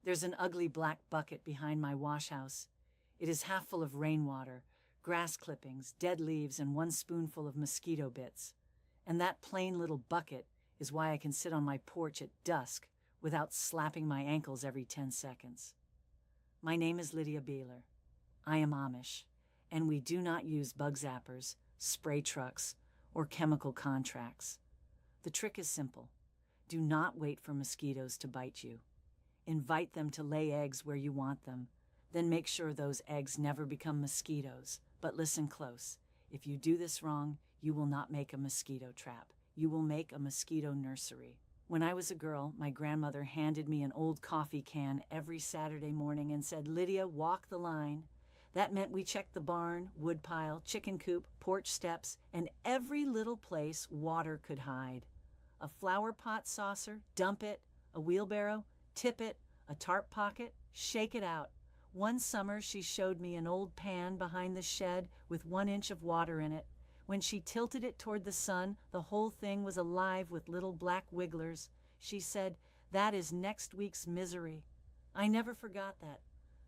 There's an ugly black bucket behind my wash house. It is half full of rainwater, grass clippings, dead leaves, and one spoonful of mosquito bits. And that plain little bucket is why I can sit on my porch at dusk without slapping my ankles every 10 seconds. My name is Lydia Beeler. I am Amish, and we do not use bug zappers, spray trucks, or chemical contracts. The trick is simple. Do not wait for mosquitoes to bite you. Invite them to lay eggs where you want them. Then make sure those eggs never become mosquitoes. But listen close. If you do this wrong, you will not make a mosquito trap. You will make a mosquito nursery. When I was a girl, my grandmother handed me an old coffee can every Saturday morning and said, "Lydia, walk the line." That meant we checked the barn, woodpile, chicken coop, porch steps, and every little place water could hide. A flower pot saucer, dump it. A wheelbarrow, tip it. A tarp pocket, shake it out. One summer she showed me an old pan behind the shed with 1 inch of water in it. When she tilted it toward the sun, the whole thing was alive with little black wigglers. She said, "That is next week's misery." I never forgot that.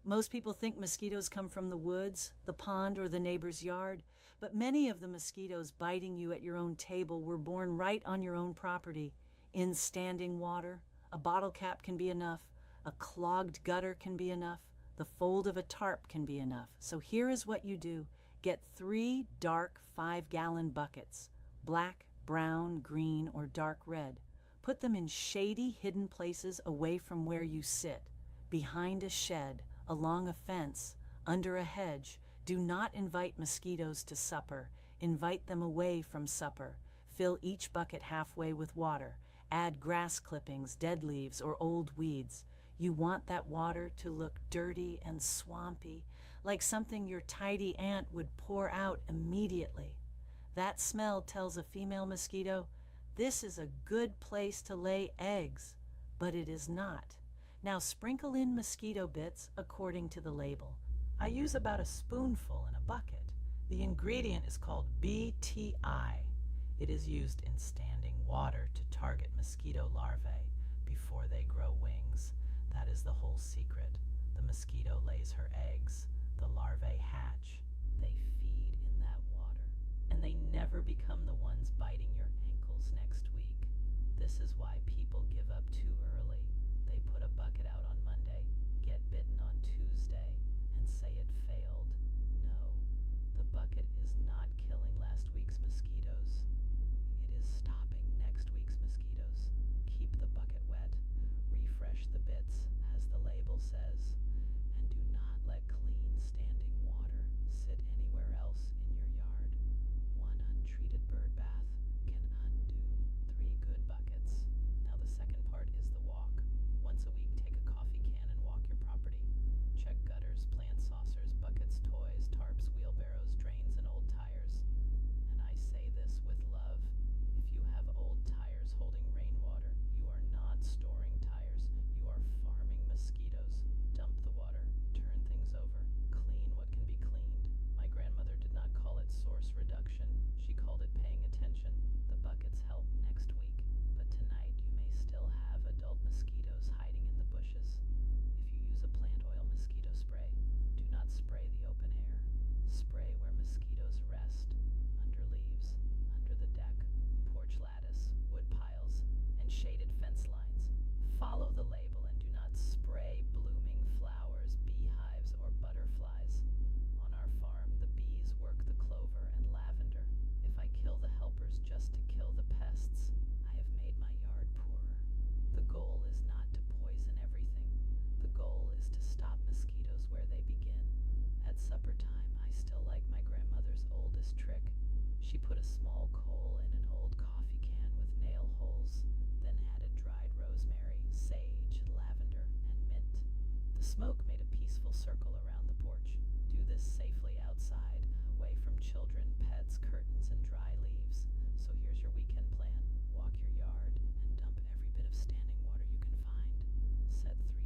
Most people think mosquitoes come from the woods, the pond, or the neighbor's yard, but many of the mosquitoes biting you at your own table were born right on your own property, in standing water. A bottle cap can be enough. A clogged gutter can be enough. The fold of a tarp can be enough. So here is what you do. Get 3 dark 5-gallon buckets, black, brown, green, or dark red. Put them in shady, hidden places away from where you sit, behind a shed, along a fence, under a hedge. Do not invite mosquitoes to supper. Invite them away from supper. Fill each bucket halfway with water. Add grass clippings, dead leaves, or old weeds. You want that water to look dirty and swampy, like something your tidy aunt would pour out immediately. That smell tells a female mosquito, this is a good place to lay eggs, but it is not. Now sprinkle in mosquito bits according to the label. I use about a spoonful in a bucket. The ingredient is called BTI. It is used in standing water to target mosquito larvae before they grow wings. That is the whole secret. The mosquito lays her eggs. The larvae hatch. They feed in that water. And they never become the ones biting your ankles next week. This is why people give up too early. They put a bucket out on Monday, get bitten on Tuesday, and say it failed. No, the bucket is not killing last week's mosquitoes. It is stopping next week's mosquitoes. Keep the bucket wet. Refresh the bits, as the label says. And do not let clean standing water sit anywhere else in your yard. One untreated bird bath can undo 3 good buckets. Now the second part is the walk. Once a week, take a coffee can and walk your property. Check gutters, plant saucers, buckets, toys, tarps, wheelbarrows, drains, and old tires. And I say this with love. If you have old tires holding rainwater, you are not storing tires. You are farming mosquitoes. Dump the water, turn things over, clean what can be cleaned. My grandmother did not call it source reduction. She called it paying attention. The buckets help next week, but tonight you may still have adult mosquitoes hiding in the bushes. If you use a plant oil mosquito spray, do not spray the open air. Spray where mosquitoes rest, under leaves, under the deck, porch lattice, wood piles, and shaded fence lines. Follow the label and do not spray blooming flowers, beehives, or butterflies. On our farm, the bees work the clover and lavender. If I kill the helpers just to kill the pests, I have made my yard poorer. The goal is not to poison everything. The goal is to stop mosquitoes where they begin. At supper time, I still like my grandmother's oldest trick. She put a small coal in an old coffee can with nail holes, then added dried rosemary, sage, lavender, and mint. The smoke made a peaceful circle around the porch. Do this safely outside, away from children, pets, curtains, and dry leaves. So here's your weekend plan. Walk your yard and dump every bit of standing water you can find. Set 3